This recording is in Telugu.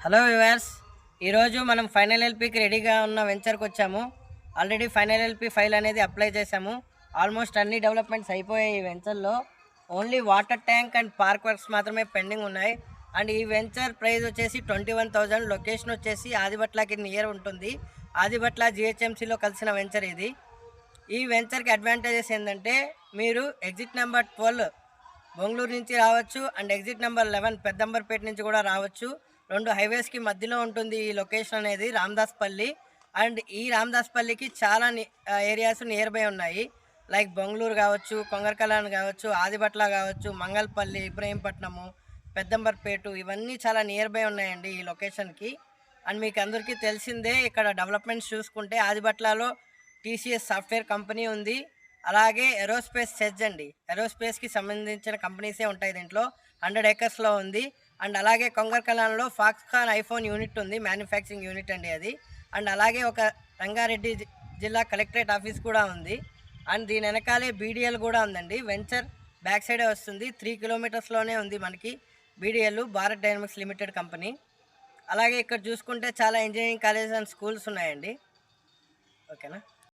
హలో వ్యూవర్స్, ఈరోజు మనం ఫైనల్ ఎల్పికి రెడీగా ఉన్న వెంచర్కి వచ్చాము. ఆల్రెడీ ఫైనల్ ఎల్పి ఫైల్ అనేది అప్లై చేసాము. ఆల్మోస్ట్ అన్ని డెవలప్మెంట్స్ అయిపోయాయి. ఈ వెంచర్లో only water tank and park works మాత్రమే పెండింగ్ ఉన్నాయి. అండ్ ఈ వెంచర్ ప్రైస్ వచ్చేసి 21,000. లొకేషన్ వచ్చేసి ఆదిబట్లకి నియర్ ఉంటుంది. ఆదిబట్ల జిహెచ్ఎంసీలో కలిసిన వెంచర్ ఇది. ఈ వెంచర్కి అడ్వాంటేజెస్ ఏంటంటే, మీరు ఎగ్జిట్ నెంబర్ 12 బెంగళూరు నుంచి రావచ్చు అండ్ ఎగ్జిట్ నెంబర్ 11 పెద్దంబర్పేట నుంచి కూడా రావచ్చు. రెండు హైవేస్కి మధ్యలో ఉంటుంది ఈ లొకేషన్ అనేది, రామదాస్పల్లి. అండ్ ఈ రామదాస్పల్లికి చాలా ఏరియాస్ నియర్ బై ఉన్నాయి. లైక్ బెంగళూరు కావచ్చు, కొంగరకలాన్ కావచ్చు, ఆదిబట్ల కావచ్చు, మంగళపల్లి, ఇబ్రహీంపట్నము, పెద్దంబర్పేట, ఇవన్నీ చాలా నియర్ బై ఉన్నాయండి ఈ లొకేషన్కి. అండ్ మీకు అందరికీ తెలిసిందే, ఇక్కడ డెవలప్మెంట్స్ చూసుకుంటే ఆదిబట్లలో టీసీఎస్ సాఫ్ట్వేర్ కంపెనీ ఉంది. అలాగే ఏరోస్పేస్ సెజ్ అండి, ఏరోస్పేస్కి సంబంధించిన కంపెనీసే ఉంటాయి దీంట్లో. 100 ఏకర్స్లో ఉంది. అండ్ అలాగే కొంగర్కలాన్లో ఫాక్స్కాన్ ఐఫోన్ యూనిట్ ఉంది, మ్యానుఫ్యాక్చరింగ్ యూనిట్ అండి అది. అండ్ అలాగే ఒక రంగారెడ్డి జిల్లా కలెక్టరేట్ ఆఫీస్ కూడా ఉంది. అండ్ దీని వెనకాలే బీడీఎల్ కూడా ఉందండి. వెంచర్ బ్యాక్ సైడే వస్తుంది. 3 కిలోమీటర్స్లోనే ఉంది మనకి BDL, Bharat dynamics limited company. అలాగే ఇక్కడ చూసుకుంటే చాలా ఇంజనీరింగ్ కాలేజెస్ అండ్ స్కూల్స్ ఉన్నాయండి. ఓకేనా.